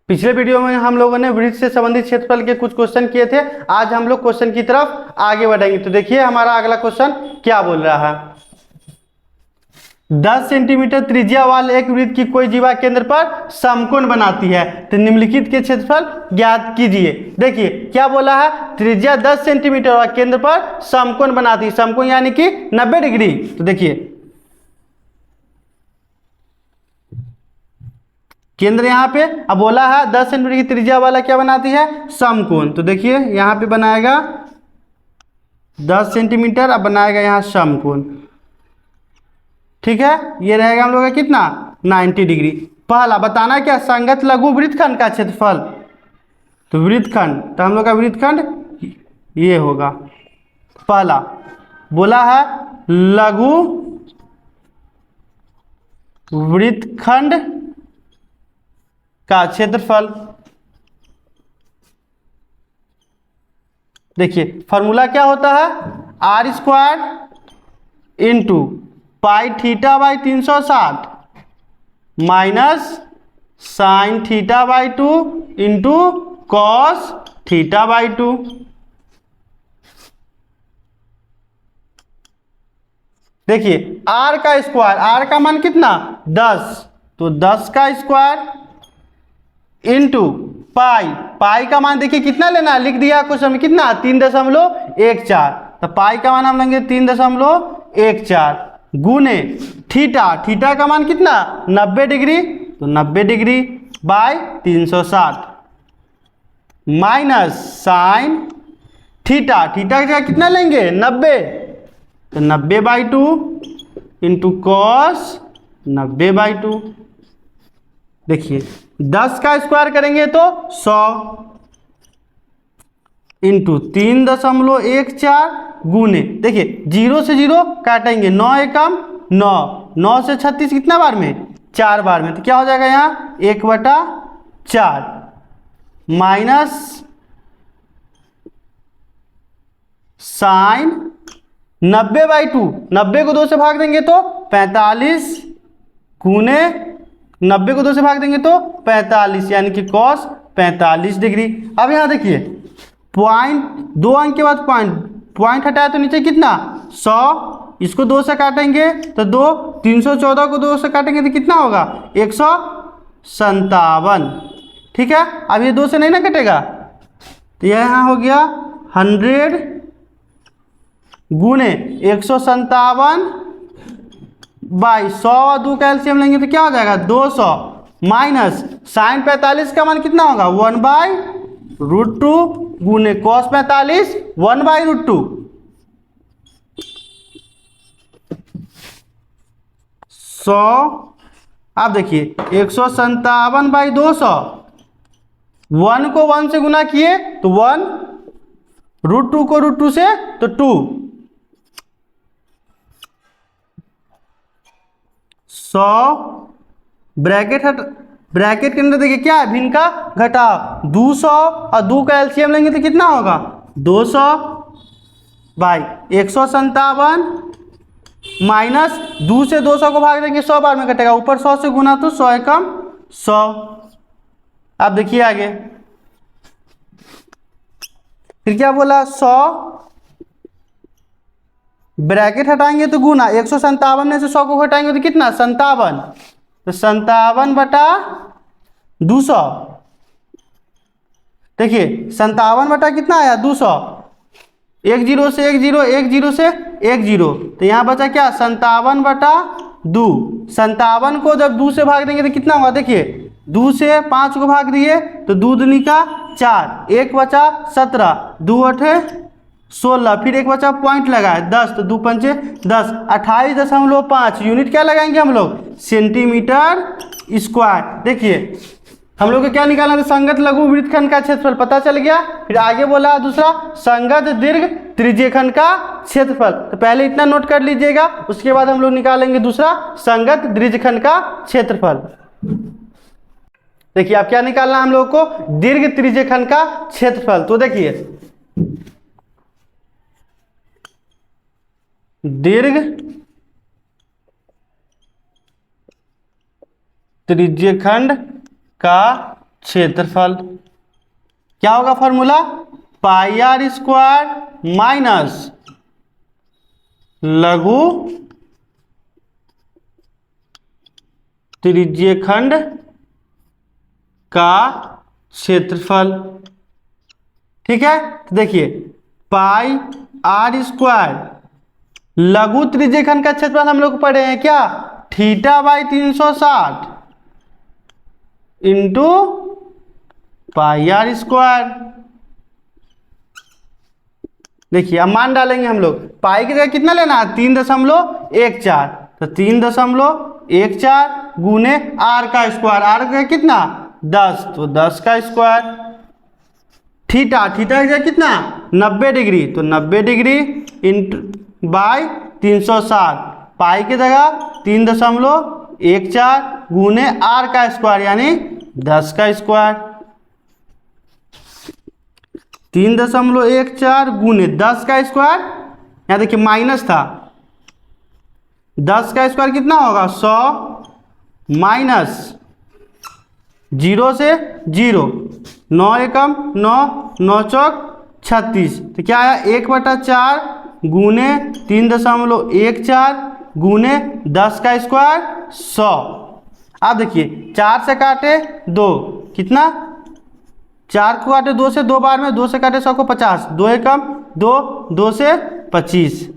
पिछले वीडियो में हम लोगों ने वृत्त से संबंधित क्षेत्रफल के कुछ क्वेश्चन किए थे। आज हम लोग क्वेश्चन की तरफ आगे बढ़ेंगे। तो देखिए हमारा अगला क्वेश्चन क्या बोल रहा है। 10 सेंटीमीटर त्रिज्या वाले एक वृत्त की कोई जीवा केंद्र पर समकोण बनाती है, तो निम्नलिखित के क्षेत्रफल ज्ञात कीजिए। देखिए क्या बोला है, त्रिज्या 10 सेंटीमीटर और केंद्र पर समकोण बनाती है, समकोण यानी कि 90 डिग्री। तो देखिए केंद्र यहाँ पे अब बोला है 10 सेंटीमीटर की त्रिज्या वाला क्या बनाती है, समकोण। तो देखिए यहाँ पे बनाएगा 10 सेंटीमीटर, अब बनाएगा यहाँ समकोण। ठीक है, ये रहेगा हम लोग का कितना 90 डिग्री। पहला बताना क्या, संगत लघु वृत्तखंड का क्षेत्रफल। तो वृत्तखंड, तो हम लोग का वृत्तखंड ये होगा। पहला बोला है लघु वृत्तखंड का क्षेत्रफल। देखिए फॉर्मूला क्या होता है, R square into pi theta by 360 minus sine theta by 2 into cos theta by 2। देखिए आर का स्क्वायर, आर का मान कितना 10, तो 10 का स्क्वायर इंटू पाई, पाई का मान देखिए कितना लेना है, लिख दिया कुछ हमें कितना 3.14। तो पाई का मान हम लेंगे 3.14 गुने थीटा, थीटा का मान कितना 90 डिग्री, तो 90 degree by 360 minus sine theta, theta का कितना लेंगे 90, तो 90 बाई 2 इंटू कॉस 90 बाई 2। देखिए 10 का स्क्वायर करेंगे तो 100 इंटू 3.14 गुने, देखिए 0 से 0 काटेंगे, 9 एकम 9, 9 से 36 कितना बार में 4 बार में, तो क्या हो जाएगा यहाँ 1/4 माइनस साइन 90 बाई 2, 90 को 2 से भाग देंगे तो 45 गुने 90 को 2 से भाग देंगे तो 45 यानी कि कॉस 45 डिग्री। अब यहाँ देखिए पॉइंट, 2 अंक के बाद पॉइंट हटाया तो नीचे कितना 100, इसको 2 से काटेंगे तो 2, 314 को 2 से काटेंगे तो कितना होगा 157। ठीक है, अब ये 2 से नहीं ना कटेगा, तो यह यहाँ हो गया 100 गुने 157 बाई 100 और 2 का एलसीएम लेंगे तो क्या हो जाएगा 200 माइनस साइन 45 का मान कितना होगा 1/√2 गुने कॉस 45 1/√2। 100, अब देखिए 157 बाई 200, 1 को 1 से गुना किए तो 1, √2 को √2 से तो 2, 100 ब्रैकेट के अंदर देखिए क्या है भिन्न का घटाव 200 और 2 का एलसीएम लेंगे तो कितना होगा 200 बाई 157 माइनस 2 से 200 को भाग देंगे 100 बार में कटेगा, ऊपर 100 से गुना तो 100 एकम 100। अब देखिए आगे फिर क्या बोला 100 ब्रैकेट हटाएंगे तो गुना 157 में से 100 को हटाएंगे तो कितना 57, तो 57/200। देखिए 57 बटा कितना आया 200, 1 0 से 1 0, 1 0 से 1 0, तो यहाँ बचा क्या 57/2। 57 को जब 2 से भाग देंगे तो कितना होगा, देखिए 2 से 5 को भाग दिए तो 2 दूनी का 4, 1 बचा 17, 2 8 16, फिर 1 बचा पॉइंट लगाए 10, तो 2 पंचे 10, 28.5 यूनिट क्या लगाएंगे हम लोग सेंटीमीटर स्क्वायर। देखिए हम लोग को क्या निकालना था, संगत लघु वृत्तखंड का क्षेत्रफल पता चल गया। फिर आगे बोला दूसरा संगत दीर्घ त्रिज्यखंड का क्षेत्रफल, तो पहले इतना नोट कर लीजिएगा, उसके बाद हम लोग निकालेंगे दूसरा संगत दीर्घखंड का क्षेत्रफल। देखिए अब क्या निकालना है हम लोग को, दीर्घ त्रिज्यखंड का क्षेत्रफल। तो देखिए दीर्घ त्रिज्यखंड का क्षेत्रफल। क्या होगा formula? Pi R square minus लघु त्रिज्यखंड का क्षेत्रफल। ठीक है, तो देखिए पाई आर स्क्वायर लघु त्रिज्यखंड का क्षेत्रफल हम लोग पढ़े हैं क्या? Theta by 360 into pi R square. देखिए अब मान डालेंगे हम लोग, पाई की जगह कितना लेना है? 3.14, तो 3.14 गुने आर का स्क्वायर, आर का कितना? 10, तो 10 का स्क्वायर। थीटा की जगह कितना? 90 डिग्री, तो 90 डिग्री इंटू बाई 360, पाई की जगह 3.14 गुने आर का स्क्वायर यानी 10 का स्क्वायर। 3.14 गुने 10 का स्क्वायर, यहाँ देखिए माइनस था, 10 का स्क्वायर कितना होगा? 100 माइनस 0 से 0, 9 एकम 9, 9 चौक 36, तो क्या आया? 1/4 गुने 3.14 गुने 10 का स्क्वायर 100। अब देखिए 4 से काटे 2, कितना? 4 को काटे 2 से, 2 बार में 2 से काटे 100 को 50, 2 एकम 2, 2 से 25।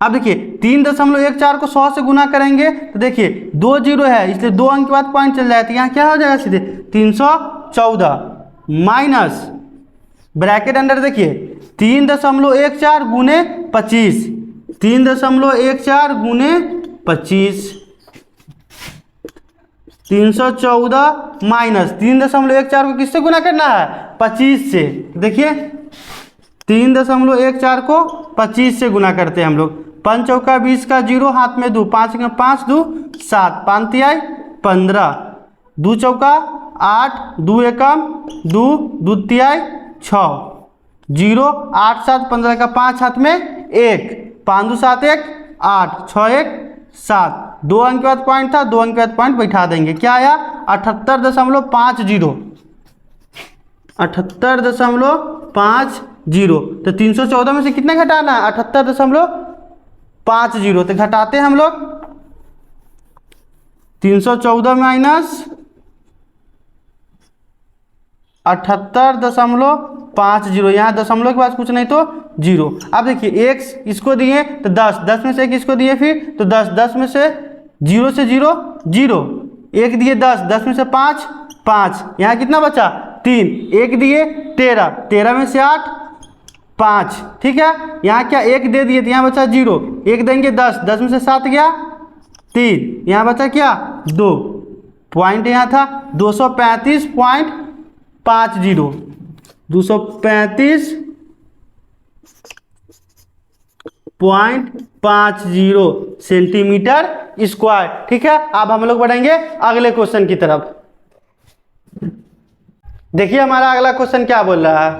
अब देखिए 3.14 को 100 से गुना करेंगे तो देखिए 2 जीरो है, इसलिए 2 अंक के बाद पॉइंट चल जाए, तो यहाँ क्या हो जाएगा? सीधे 314 माइनस ब्रैकेट अंदर देखिए 3.14 गुने 25, 3.14 गुने 25, 314 माइनस 3.14 को किससे गुना करना है? 25 से। देखिए 3.14 को 25 से गुना करते हैं हम लोग। 5 चौका 20 का 0, हाथ में 2, 5 का 5, 2 7, 5 तिहाई 15, 2 चौका 8, 2 एकम 2, 2 तिहाई 6, 0, 8 7 15 का 5 हाथ में 1, 5 2 7 1 8, 6 1 7, 2 अंक के बाद पॉइंट था, 2 अंक के बाद पॉइंट बैठा देंगे। क्या आया? 78.50, 78.50। तो 314 में से कितना घटाना है? 78.50, तो घटाते हैं हम लोग। 314 माइनस 78.50, यहाँ दशमलव के बाद कुछ नहीं तो 0। अब देखिए एक इसको दिए तो 10, 10 में से एक इसको दिए फिर तो 10, 10 में से 0 से 0 0, एक दिए 10, 10 में से 5 5, यहाँ कितना बचा? 3, एक दिए 13, 13 में से 8 5, ठीक है। यहाँ क्या एक दे दिए तो यहाँ बचा 0, एक देंगे 10, 10 में से 7 गया 3, यहाँ बचा क्या? 2, पॉइंट यहाँ था 235.50, 235.50 सेंटीमीटर स्क्वायर। ठीक है, अब हम लोग बढ़ेंगे अगले क्वेश्चन की तरफ। देखिए हमारा अगला क्वेश्चन क्या बोल रहा है?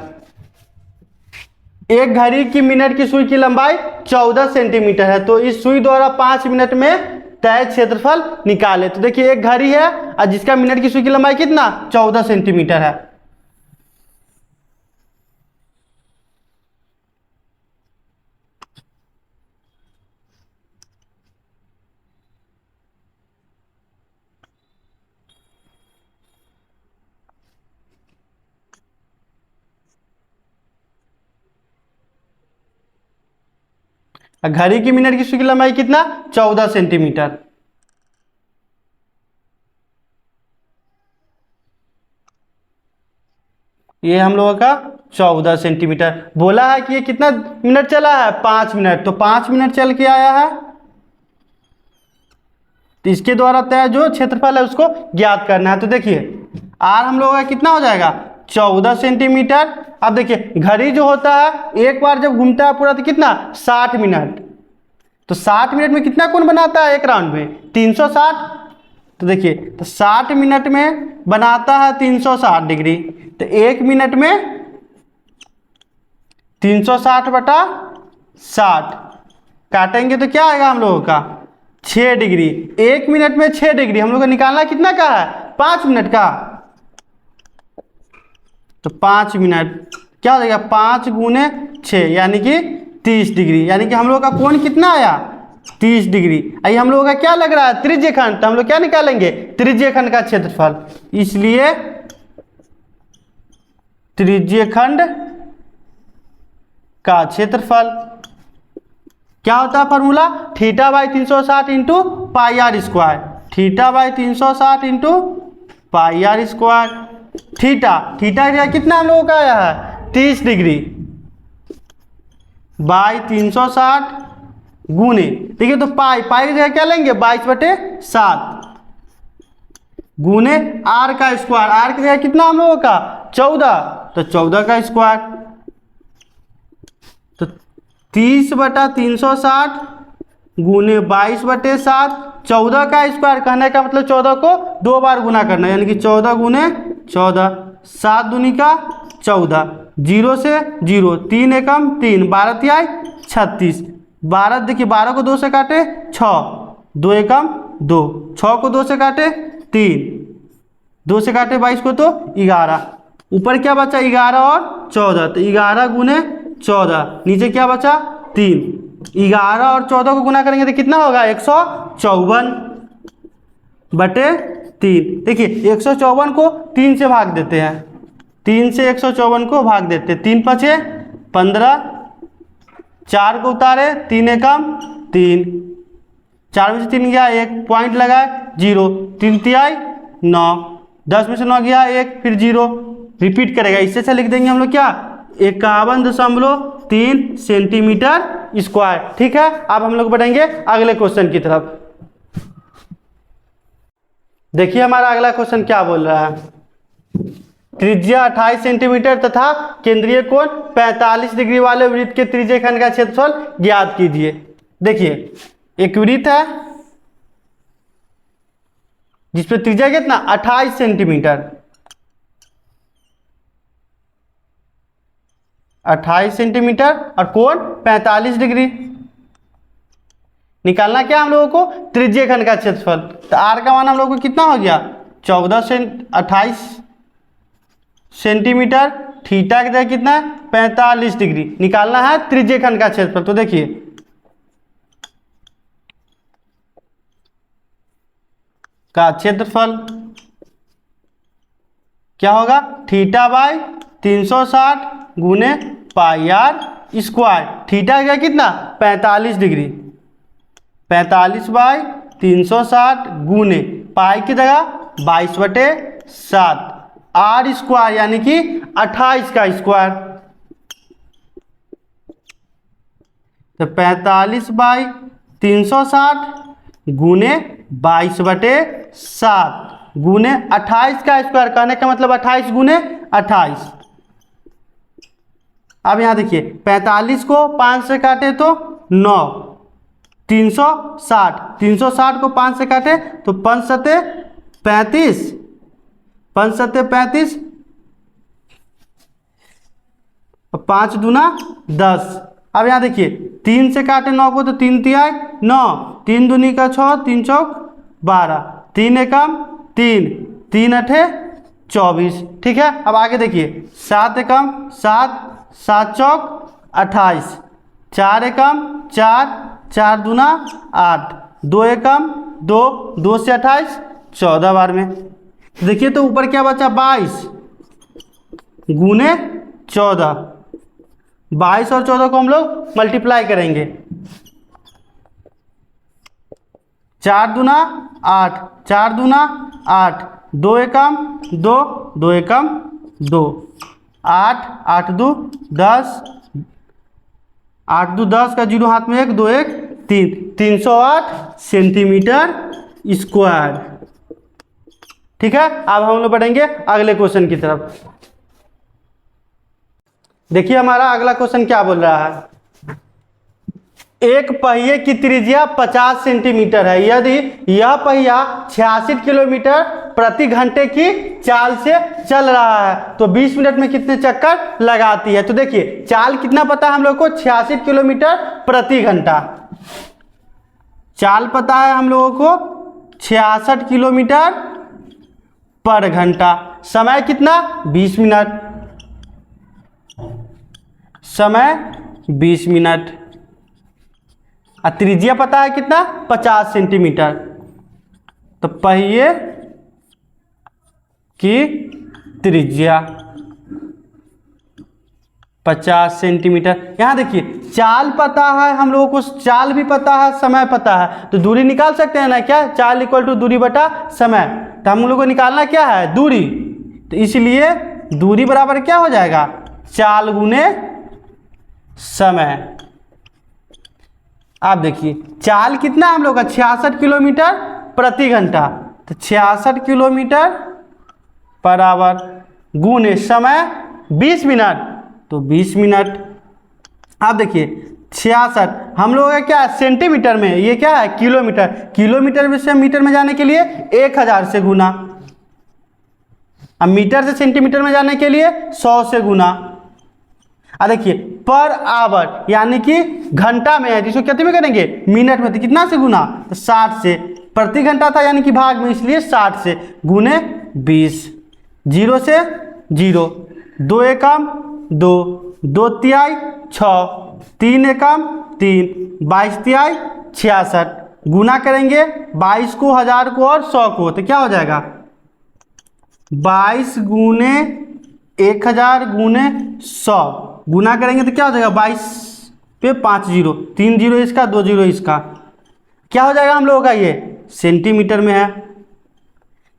एक घड़ी की मिनट की सुई की लंबाई 14 सेंटीमीटर है, तो इस सुई द्वारा 5 मिनट में तय क्षेत्रफल निकाले। तो देखिए एक घड़ी है और जिसका मिनट की सुई की लंबाई कितना? 14 सेंटीमीटर है। घड़ी की मिनट की सुई की लंबाई कितना? 14 सेंटीमीटर। ये हम लोगों का 14 सेंटीमीटर बोला है कि ये कितना मिनट चला है? 5 मिनट। तो 5 मिनट चल के आया है, तो इसके द्वारा तय जो क्षेत्रफल है उसको ज्ञात करना है। तो देखिए आर हम लोगों का कितना हो जाएगा? 14 सेंटीमीटर। अब देखिए घड़ी जो होता है एक बार जब घूमता है पूरा तो कितना? 60 मिनट। तो 60 मिनट में कितना कोण बनाता है एक राउंड में? 360। तो देखिए तो 60 मिनट में बनाता है 360 डिग्री, तो 1 मिनट में 360/60 काटेंगे तो क्या आएगा हम लोगों का? 6 डिग्री। 1 मिनट में 6 डिग्री हम लोग को निकालना कितना का है? 5 मिनट का। तो 5 मिनट क्या हो जाएगा 5 गुने 6 यानी कि 30 डिग्री। यानी कि हम लोग का कोण कितना आया 30 डिग्री। आई हम लोगों का क्या लग रहा है त्रिज्यखंड, तो हम लोग क्या निकालेंगे त्रिज्यखंड का क्षेत्रफल। इसलिए त्रिज्यखंड का क्षेत्रफल क्या होता है formula theta by 360 into pi R square. Theta by 360 into pi R square. Theta theta कितना हम लोगों का आया है 30 डिग्री बाई 360 गुने, देखिए तो पाई पाई की जगह क्या लेंगे 22/7 गुने आर का स्क्वायर। आर की जगह कितना हम लोगों का 14, तो 14 का स्क्वायर। तो 30/360 गुने 22/7 14 का स्क्वायर। कहने का मतलब 14 को 2 बार गुना करना यानी कि 14 गुने 14, 7 दूनी का 14, 0 से 0, 3 एकम 3, 12 तिहाई 36, 12 देखिए 12 को 2 से काटे 6, 2 एकम 2, 6 को 2 से काटे 3, 2 से काटे 22 को तो 11, ऊपर क्या बचा 11 और 14, तो 11 गुने 14, नीचे क्या बचा 3, 11 और 14 को गुना करेंगे तो कितना होगा 154/3। देखिए 154 को 3 से भाग देते हैं, 3 से 154 को भाग देते हैं, 3 5 15, 4 को उतारे 3 एकम 3, 4 में से 3 गया 1, पॉइंट लगाए 0, 3 तिहाई 9, 10 में से 9 गया 1, फिर 0, रिपीट करेगा। इससे अच्छा लिख देंगे हम लोग क्या 51.3 सेंटीमीटर स्क्वायर। ठीक है, अब हम लोग बढ़ेंगे अगले क्वेश्चन की तरफ। देखिए हमारा अगला क्वेश्चन क्या बोल रहा है, त्रिज्या 28 सेंटीमीटर तथा केंद्रीय कोण 45 डिग्री वाले वृत्त के त्रिज्यखंड का क्षेत्रफल ज्ञात कीजिए। देखिए एक वृत्त है जिसपे त्रिज्या कितना 28 सेंटीमीटर, 28 सेंटीमीटर और कोण 45 डिग्री। निकालना क्या हम लोगों को त्रिज्यखंड का क्षेत्रफल। तो आर का मान हम लोगों को कितना हो गया 28 सेंटीमीटर, थीटा की जगह कितना है 45 डिग्री। निकालना है त्रिज्यखंड का क्षेत्रफल। तो देखिए का क्षेत्रफल क्या होगा थीटा बाई 360 गुने पाई आर स्क्वायर। थीटा की जगह कितना 45 डिग्री, 45/360 गुने पाई की जगह 22/7 आर स्क्वायर यानी कि 28 का स्क्वायर। तो 45/360 गुने 22/7 गुने 28 का स्क्वायर। कहने का मतलब 28 गुने 28। अब यहां देखिए 45 को 5 से काटे तो 9, 360, 360 को 5 से काटे तो 5 सत्ते 35, 5 सत्ते 35, 5 दूना 10। अब यहाँ देखिए 3 से काटे 9 को तो 3 तिहाई 9, 3 दूनी का 6, 3 चौक 12, 3 एकम 3, 3 अठे 24। ठीक है, अब आगे देखिए 7 एकम 7, 7 चौक 28, 4 एकम 4, 4 दूना 8, 2 एकम 2, 2 से 28 14 बार में। देखिए तो ऊपर क्या बचा 22 गुने 14, 22 और 14 को हम लोग मल्टीप्लाई करेंगे, 4 दूना 8, 4 दूना 8, 2 एकम 2, 2 एकम 2, 8, 8 दू 10, 8 दू 10 का 0 हाथ में 1, 2 1 3, 308 सेंटीमीटर स्क्वायर। ठीक है, अब हम लोग बढ़ेंगे अगले क्वेश्चन की तरफ। देखिए हमारा अगला क्वेश्चन क्या बोल रहा है, एक पहिए की त्रिज्या 50 सेंटीमीटर है यदि यह पहिया 66 किलोमीटर प्रति घंटे की चाल से चल रहा है तो 20 मिनट में कितने चक्कर लगाती है। तो देखिए चाल कितना पता है हम लोग को 66 किलोमीटर प्रति घंटा, चाल पता है हम लोगों को 66 किलोमीटर पर घंटा, समय कितना 20 मिनट। समय 20 मिनट। और त्रिज्या पता है कितना, 50 सेंटीमीटर। तो पहिए की त्रिज्या 50 सेंटीमीटर। यहाँ देखिए चाल पता है हम लोगों को, चाल भी पता है, समय पता है, तो दूरी निकाल सकते हैं ना क्या, चाल इक्वल टू दूरी बटा समय। तो हम लोग को निकालना क्या है, दूरी। तो इसलिए दूरी बराबर क्या हो जाएगा, चाल गुने समय। आप देखिए चाल कितना हम लोग का 66 किलोमीटर प्रति घंटा। तो 66 किलोमीटर बराबर गुने समय 20 मिनट, तो 20 मिनट। आप देखिए 66 हम लोग का क्या है सेंटीमीटर में, ये क्या है किलोमीटर। किलोमीटर में से मीटर में जाने के लिए 1000 से गुना, अब मीटर से सेंटीमीटर में जाने के लिए 100 से गुना। अब देखिए पर आवर यानी कि घंटा में है, जिसको कितने में करेंगे, मिनट में, तो कितना से गुना, तो 60 से। प्रति घंटा था यानी कि भाग में, इसलिए 60 से गुने 20। 0 से 0, 2 एकम 2, 2 तिहाई 6, 3 एकम 3, 22 तिहाई 66। गुना करेंगे 22 को, 1000 को और 100 को, तो क्या हो जाएगा 22 गुने 1000 गुने 100। गुना करेंगे तो क्या हो जाएगा 22 पे 5 जीरो, 3 जीरो इसका, 2 जीरो इसका, क्या हो जाएगा हम लोगों का, ये सेंटीमीटर में है।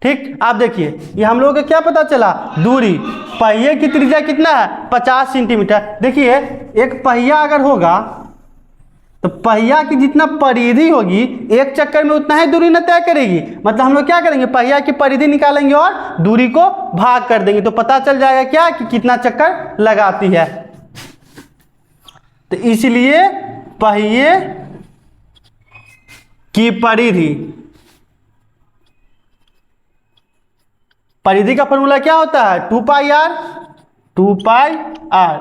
ठीक, आप देखिए ये हम लोगों को क्या पता चला, दूरी। पहिए की त्रिज्या कितना है 50 सेंटीमीटर। देखिए एक पहिया अगर होगा तो पहिया की जितना परिधि होगी एक चक्कर में उतना ही दूरी न तय करेगी। मतलब हम लोग क्या करेंगे, पहिया की परिधि निकालेंगे और दूरी को भाग कर देंगे, तो पता चल जाएगा क्या कि कितना चक्कर लगाती है। तो इसलिए पहिए की परिधि का फॉर्मूला क्या होता है, 2 pi r. 2 pi r,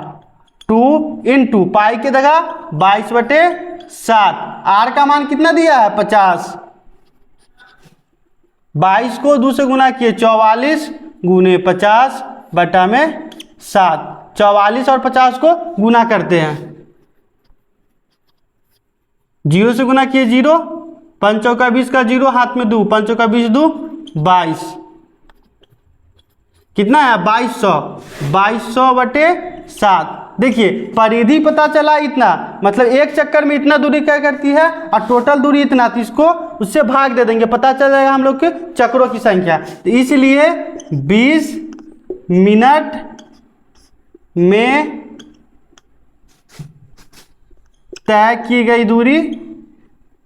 2 into pi के जगह 22/7। आर का मान कितना दिया है 50। 22 को 2 से गुना किए 44 गुने 50 बटा में 7। 44 और 50 को गुना करते हैं, 0 से गुना किए 0, 5 चौका 20 का 0, हाथ में 2, 5 चौका 20 2 22। कितना है 2200। 2200/7। देखिए परिधि पता चला इतना, मतलब एक चक्कर में इतना दूरी क्या करती है और टोटल दूरी इतना, तो इसको उससे भाग दे देंगे, पता चल जाएगा हम लोग के चक्रों की संख्या। तो इसलिए 20 मिनट में तय की गई दूरी,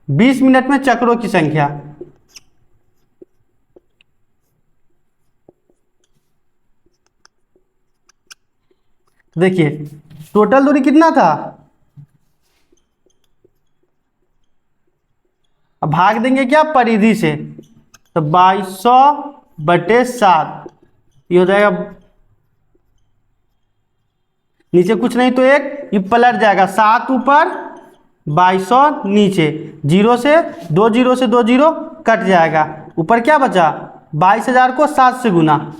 20 मिनट में चक्रों की संख्या। देखिए टोटल दूरी कितना था, अब भाग देंगे क्या परिधि से, तो 2200/7 ये हो जाएगा, नीचे कुछ नहीं तो एक ये पलट जाएगा, 7 ऊपर 2200 नीचे, 0 से 2 जीरो से 2 जीरो कट जाएगा, ऊपर क्या बचा 22,000 को 7 से गुना,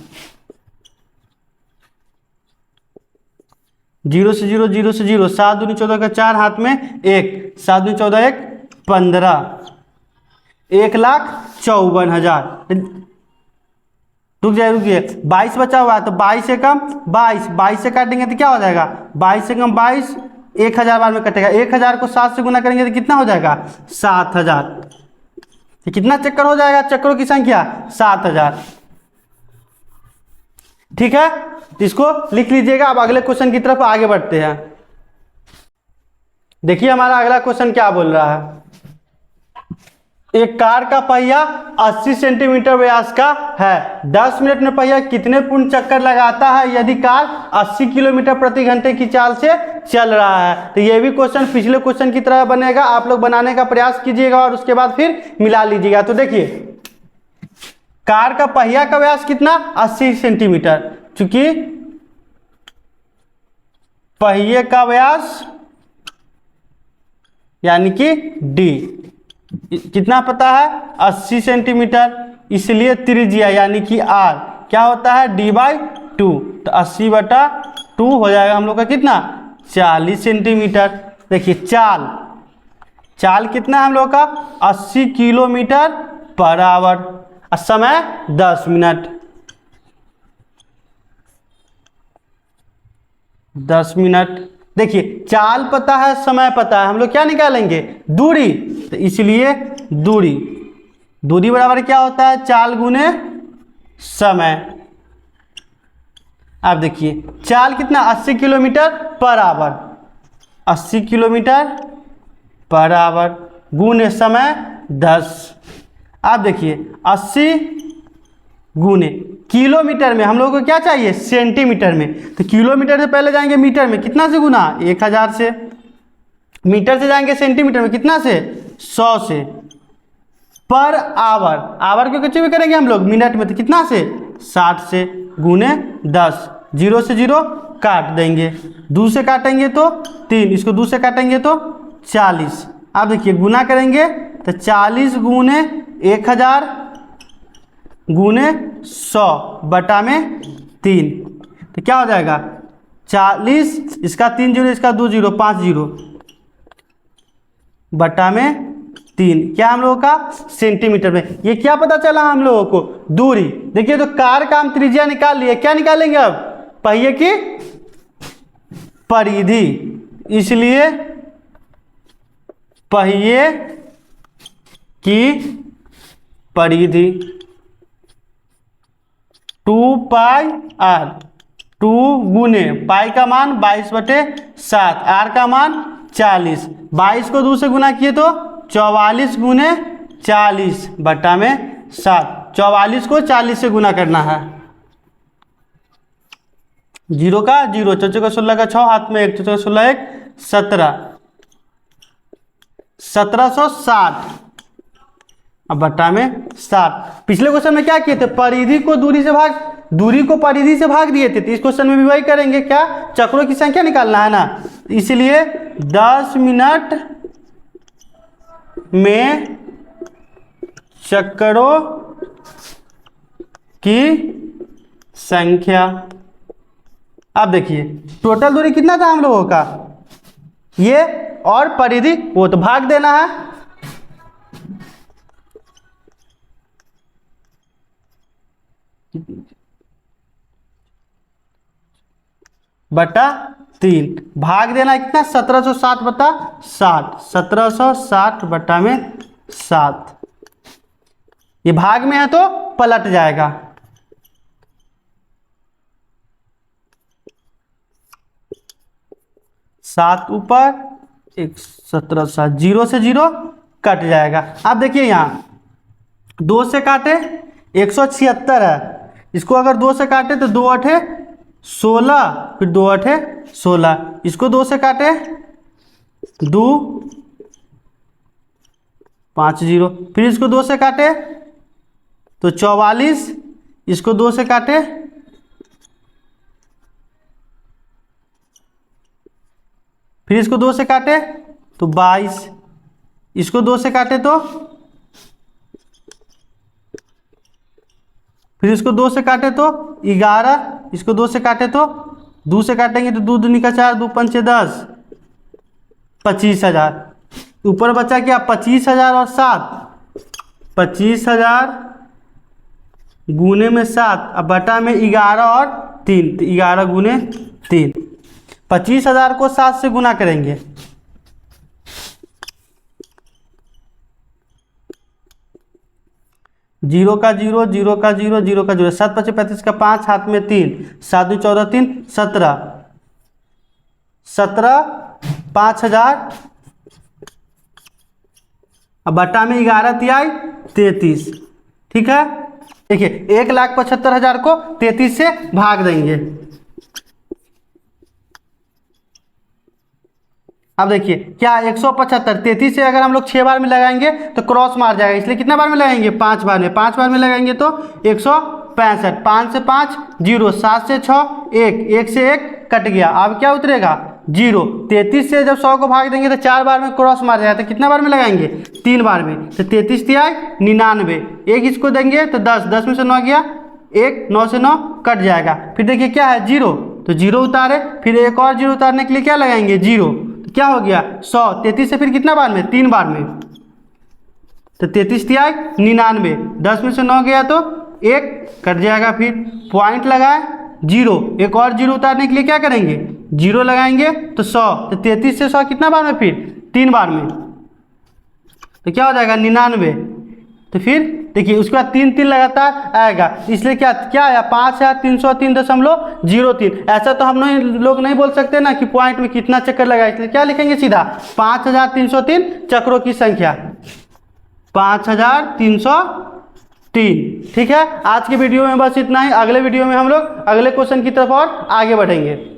0 से 0 0 से 0, 7 दूनी 14 का 4, हाथ में 1, 7 दूनी 14 1 15, 1,54,000। रुकिए 22 बचा हुआ है, तो 22 से कम 22 से काटेंगे तो क्या हो जाएगा 22 से कम 22, 1000 बार में कटेगा, 1000 को 7 से गुना करेंगे तो कितना हो जाएगा 7000। तो कितना चक्कर हो जाएगा, चक्रों की संख्या 7000। ठीक है, तो इसको लिख लीजिएगा। अब अगले क्वेश्चन की तरफ आगे बढ़ते हैं। देखिए हमारा अगला क्वेश्चन क्या बोल रहा है, एक कार का पहिया 80 सेंटीमीटर व्यास का है, 10 मिनट में पहिया कितने पूर्ण चक्कर लगाता है यदि कार 80 किलोमीटर प्रति घंटे की चाल से चल रहा है। तो ये भी क्वेश्चन पिछले क्वेश्चन की तरह बनेगा, आप लोग बनाने का प्रयास कीजिएगा और उसके बाद फिर मिला लीजिएगा। तो देखिए कार का पहिया का व्यास कितना 80 सेंटीमीटर, चूंकि पहिए का व्यास यानी कि डी कितना पता है 80 सेंटीमीटर, इसलिए त्रिज्या यानी कि आर क्या होता है d/2, तो 80/2 हो जाएगा हम लोग का कितना 40 सेंटीमीटर। देखिए चाल कितना है हम लोग का 80 किलोमीटर पर आवर और समय 10 मिनट। 10 मिनट। देखिए चाल पता है, समय पता है, हम लोग क्या निकालेंगे दूरी। तो इसलिए दूरी बराबर क्या होता है चाल गुने समय। आप देखिए चाल कितना 80 kilometre per hour, 80 kilometre per hour गुने समय 10। आप देखिए 80 गुने किलोमीटर में हम लोग को क्या चाहिए सेंटीमीटर में, तो किलोमीटर से पहले जाएंगे मीटर में, कितना से गुना 1000 से। मीटर से जाएंगे सेंटीमीटर में, कितना से 100 से। पर आवर को कितने में करेंगे हम लोग मिनट में, तो कितना से 60 से गुने 10। 0 से 0 काट देंगे, 2 से काटेंगे तो 3, इसको 2 से काटेंगे तो 40। आप देखिए गुना करेंगे तो 40 गुने 1000 गुने 100 बटा में 3, तो क्या हो जाएगा 40, इसका 3 जीरो, इसका 2 जीरो, 5 जीरो बटा में 3, क्या हम लोगों का सेंटीमीटर में। ये क्या पता चला हम लोगों को दूरी। देखिए तो कार का हम त्रिज्या निकाल लिए, क्या निकालेंगे अब पहिए की परिधि, इसलिए पहिए की परिधि 2 पाई आर, 2 गुने पाई का मान 22/7, आर का मान 40, 22 को 2 से गुना किए तो 44 गुने 40 बटा में 7, 44 को 40 से गुना करना है। 0 का 0, 4 का 16 का 6, हाथ में 1, 4 का 16 1, 17, 1760 अब बटा में 7। पिछले क्वेश्चन में क्या किए थे परिधि को दूरी को परिधि से भाग दिए थे, तो इस क्वेश्चन में भी वही करेंगे, क्या चक्रों की संख्या निकालना है ना, इसलिए 10 मिनट में चक्रों की संख्या। अब देखिए टोटल दूरी कितना था हम लोगों का ये, और परिधि वो तो भाग देना है। बटा 3 भाग देना है कितना 1760 बटा 60, 1760 बटा में 7। ये भाग में है तो पलट जाएगा। सात ऊपर 1760, 0 से 0 कट जाएगा। अब देखिए यहाँ 2 से काटे 176 है, इसको अगर 2 से काटे तो 2 8 16, फिर 2 8 16, इसको 2 से काटे 2 5 0, फिर इसको 2 से काटे तो 44, इसको 2 से काटे फिर इसको 2 से काटे तो 22, इसको 2 से काटे तो फिर इसको 2 से काटे तो 11, इसको 2 से काटे तो 2 से काटेंगे तो 2 दूनी का 4, 2 पंचे 10, 25,000। ऊपर बचा क्या 25,000 और 7, 25,000 गुने में 7 अब बटा में 11 और 3, तो 11 गुने 3। 25,000 को 7 से गुना करेंगे, जीरो का 0, 0 का 0, 0 का 0, 7 5 35 का 5, हाथ में 3, 7 2 14 3 17, 17 5000 अब बटा में 11 तिहाई 33। ठीक है, देखिए 1,75,000 को 33 से भाग देंगे। अब देखिए क्या 175, 33 से अगर हम लोग 6 बार में लगाएंगे तो क्रॉस मार जाएगा, इसलिए कितना बार में लगाएंगे 5 बार में, 5 बार में लगाएंगे तो 165, 5 से 5 0, 7 से 6 1, 1 से 1 कट गया, अब क्या उतरेगा 0। 33 से जब 100 को भाग देंगे तो 4 बार में क्रॉस मार जाएगा, तो कितना बार में लगाएंगे 3 बार में, तो 33 तिहाई 99, 1 इसको देंगे तो 10, 10 में से 9 गया 1, 9 से 9 कट जाएगा, फिर देखिए क्या है 0, तो जीरो उतारे, फिर एक और जीरो उतारने के लिए क्या लगाएंगे, जीरो। तो क्या हो गया 100, 33 से फिर कितना बार में, 3 बार में, तो 33 तिया 99, 10 में से 9 गया तो 1 कट जाएगा। फिर पॉइंट लगाए जीरो, एक और जीरो उतारने के लिए क्या करेंगे, जीरो लगाएंगे तो 100, तो 33 से 100 कितना बार में, फिर 3 बार में, तो क्या हो जाएगा 99। तो फिर देखिए उसके बाद 3 3 लगातार आएगा, इसलिए क्या क्या आया 5303.03। ऐसा तो हम लोग नहीं बोल सकते ना कि पॉइंट में कितना चक्कर लगा, इसलिए क्या लिखेंगे सीधा 5303 चक्रों की संख्या, 5303। ठीक है, आज के वीडियो में बस इतना ही। अगले वीडियो में हम लोग अगले क्वेश्चन की तरफ और आगे बढ़ेंगे।